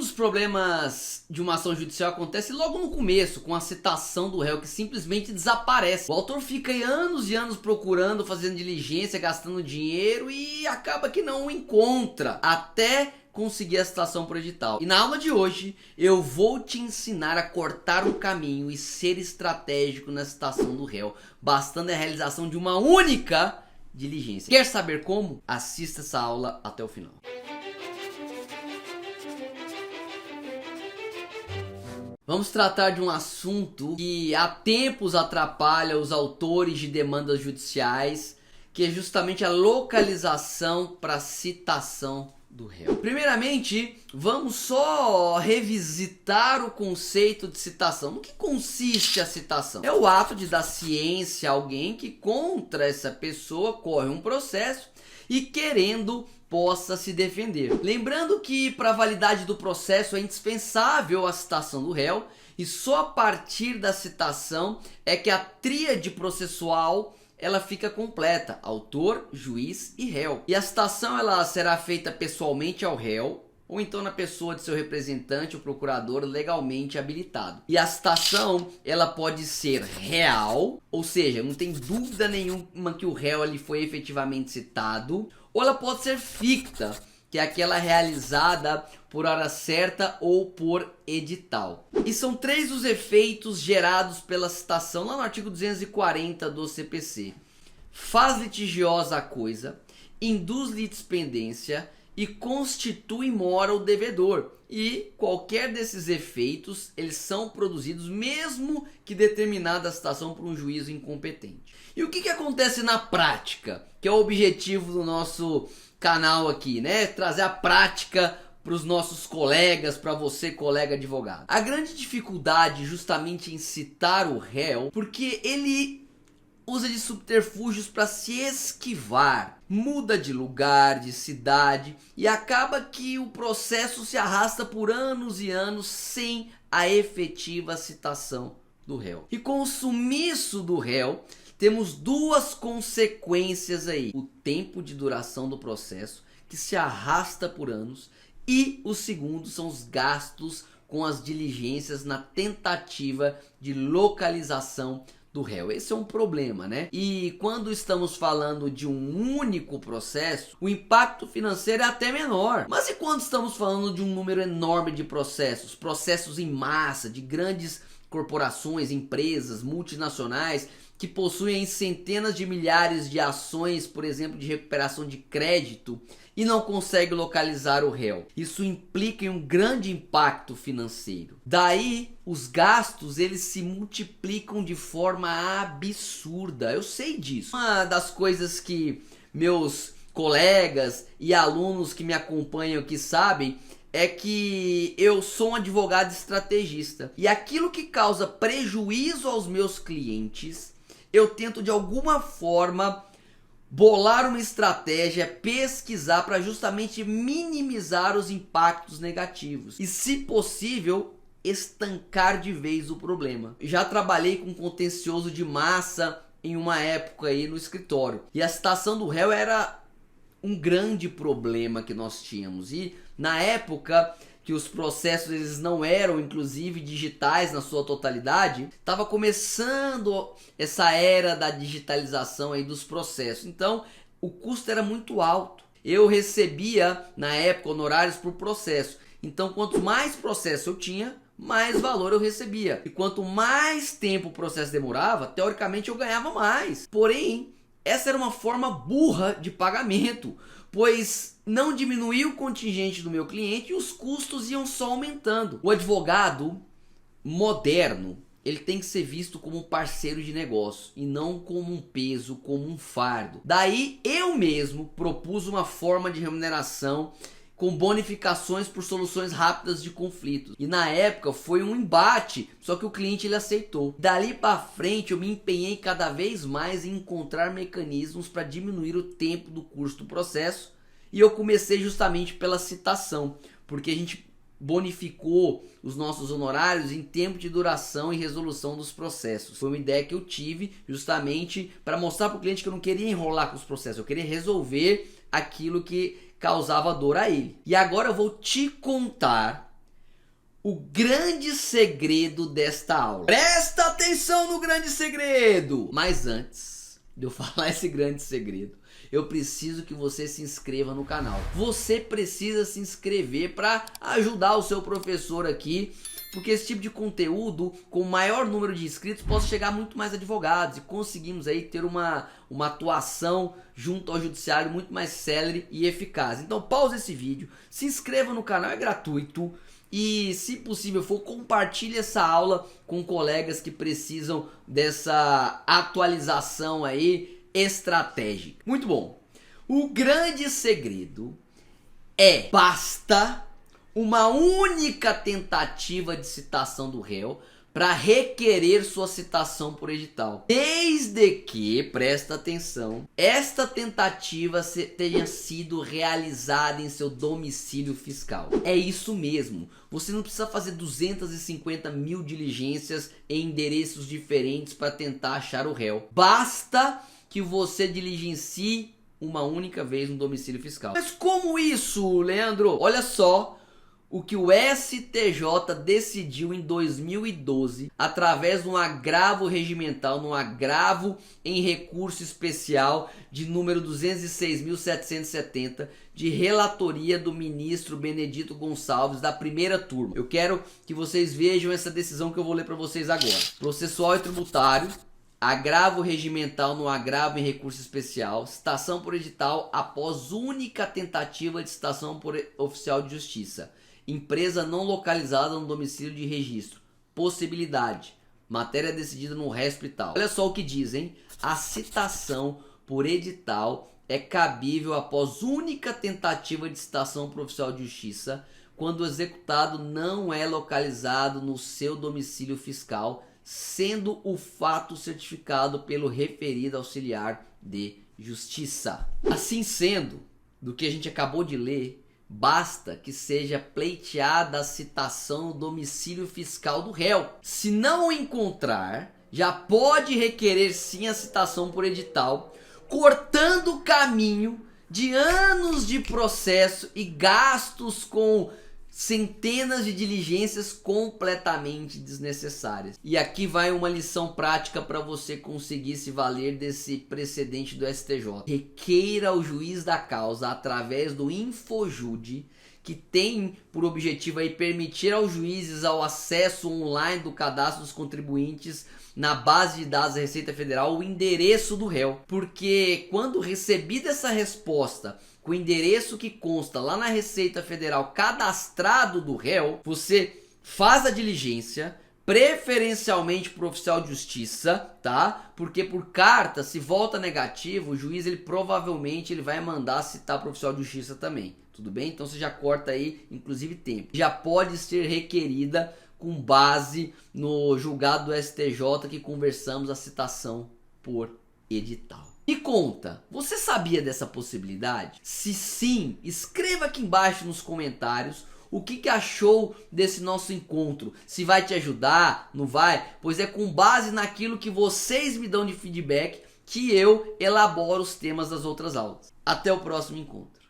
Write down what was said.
dos problemas de uma ação judicial acontece logo no começo, com a citação do réu que simplesmente desaparece. O autor fica aí anos e anos procurando, fazendo diligência, gastando dinheiro e acaba que não o encontra, até conseguir a citação por edital. E na aula de hoje eu vou te ensinar a cortar um caminho e ser estratégico na citação do réu, bastando a realização de uma única diligência. Quer saber como? Assista essa aula até o final. Vamos tratar de um assunto que há tempos atrapalha os autores de demandas judiciais, que é justamente a localização para citação do réu. Primeiramente, vamos só revisitar o conceito de citação. No que consiste a citação? É o ato de dar ciência a alguém que contra essa pessoa corre um processo e querendo possa se defender. Lembrando que para a validade do processo é indispensável a citação do réu e só a partir da citação é que a tríade processual ela fica completa: autor, juiz e réu. E a citação ela será feita pessoalmente ao réu ou então na pessoa de seu representante ou procurador legalmente habilitado. E a citação ela pode ser real, ou seja, não tem dúvida nenhuma que o réu ali foi efetivamente citado, ou ela pode ser ficta, que é aquela realizada por hora certa ou por edital. E são 3 os efeitos gerados pela citação lá no artigo 240 do CPC. Faz litigiosa a coisa, induz litispendência e constitui mora o devedor. E qualquer desses efeitos, eles são produzidos mesmo que determinada a citação por um juízo incompetente. E o que acontece na prática? Que é o objetivo do nosso canal aqui, né? Trazer a prática para os nossos colegas, para você, colega advogado. A grande dificuldade justamente em citar o réu, porque ele usa de subterfúgios para se esquivar, muda de lugar, de cidade e acaba que o processo se arrasta por anos e anos sem a efetiva citação do réu. E com o sumiço do réu, temos 2 consequências aí: o tempo de duração do processo, que se arrasta por anos, e o segundo são os gastos com as diligências na tentativa de localização do réu. Esse é um problema, né? E quando estamos falando de um único processo, o impacto financeiro é até menor. Mas e quando estamos falando de um número enorme de processos? Processos em massa, de grandes corporações, empresas, multinacionais, que possuem centenas de milhares de ações, por exemplo, de recuperação de crédito, e não consegue localizar o réu. Isso implica em um grande impacto financeiro. Daí, os gastos eles se multiplicam de forma absurda. Eu sei disso. Uma das coisas que meus colegas e alunos que me acompanham aqui sabem é que eu sou um advogado estrategista. E aquilo que causa prejuízo aos meus clientes, eu tento de alguma forma bolar uma estratégia, pesquisar para justamente minimizar os impactos negativos e, se possível, estancar de vez o problema. Já trabalhei com contencioso de massa em uma época aí no escritório e a citação do réu era um grande problema que nós tínhamos. E na época que os processos eles não eram inclusive digitais na sua totalidade, estava começando essa era da digitalização aí dos processos, então o custo era muito alto. Eu recebia na época honorários por processo, então quanto mais processo eu tinha, mais valor eu recebia, e quanto mais tempo o processo demorava, teoricamente eu ganhava mais. Porém, essa era uma forma burra de pagamento, pois não diminuía o contingente do meu cliente e os custos iam só aumentando. O advogado moderno, ele tem que ser visto como um parceiro de negócio e não como um peso, como um fardo. Daí eu mesmo propus uma forma de remuneração com bonificações por soluções rápidas de conflitos. E na época foi um embate, só que o cliente ele aceitou. Dali para frente eu me empenhei cada vez mais em encontrar mecanismos para diminuir o tempo do curso do processo. E eu comecei justamente pela citação, porque a gente bonificou os nossos honorários em tempo de duração e resolução dos processos. Foi uma ideia que eu tive justamente para mostrar para o cliente que eu não queria enrolar com os processos, eu queria resolver aquilo que causava dor a ele. E agora eu vou te contar o grande segredo desta aula. Presta atenção no grande segredo! Mas antes de eu falar esse grande segredo, eu preciso que você se inscreva no canal. Você precisa se inscrever para ajudar o seu professor aqui, porque esse tipo de conteúdo, com maior número de inscritos, possa chegar a muito mais advogados e conseguimos aí ter uma atuação junto ao judiciário muito mais célere e eficaz. Então pause esse vídeo, se inscreva no canal, é gratuito. E se possível for, compartilhe essa aula com colegas que precisam dessa atualização aí estratégica. Muito bom. O grande segredo é: basta uma única tentativa de citação do réu para requerer sua citação por edital, desde que, presta atenção, esta tentativa tenha sido realizada em seu domicílio fiscal. É isso mesmo, você não precisa fazer 250 mil diligências em endereços diferentes para tentar achar o réu. Basta que você diligencie uma única vez no domicílio fiscal. Mas como isso, Leandro? Olha só o que o STJ decidiu em 2012, através de um agravo regimental, num agravo em recurso especial de número 206.770, de relatoria do ministro Benedito Gonçalves, da primeira turma. Eu quero que vocês vejam essa decisão que eu vou ler para vocês agora. Processual e tributário, agravo regimental no agravo em recurso especial, citação por edital após única tentativa de citação por oficial de justiça. Empresa não localizada no domicílio de registro. Possibilidade. Matéria decidida no resto e tal. Olha só o que dizem. A citação por edital é cabível após única tentativa de citação por oficial de justiça, quando o executado não é localizado no seu domicílio fiscal, sendo o fato certificado pelo referido auxiliar de justiça. Assim sendo, do que a gente acabou de ler, basta que seja pleiteada a citação no domicílio fiscal do réu. Se não o encontrar, já pode requerer sim a citação por edital, cortando o caminho de anos de processo e gastos com centenas de diligências completamente desnecessárias. E aqui vai uma lição prática para você conseguir se valer desse precedente do STJ. Requeira ao juiz da causa através do Infojude, que tem por objetivo aí permitir aos juízes ao acesso online do cadastro dos contribuintes na base de dados da Receita Federal, o endereço do réu. Porque quando recebida essa resposta com o endereço que consta lá na Receita Federal cadastrado do réu, você faz a diligência, preferencialmente para o oficial de justiça, tá? Porque por carta, se volta negativo, o juiz provavelmente vai mandar citar para o oficial de justiça também, tudo bem? Então você já corta aí, inclusive, tempo. Já pode ser requerida com base no julgado do STJ que conversamos, a citação por edital. Me conta, você sabia dessa possibilidade? Se sim, escreva aqui embaixo nos comentários o que achou desse nosso encontro. Se vai te ajudar, não vai? Pois é com base naquilo que vocês me dão de feedback que eu elaboro os temas das outras aulas. Até o próximo encontro.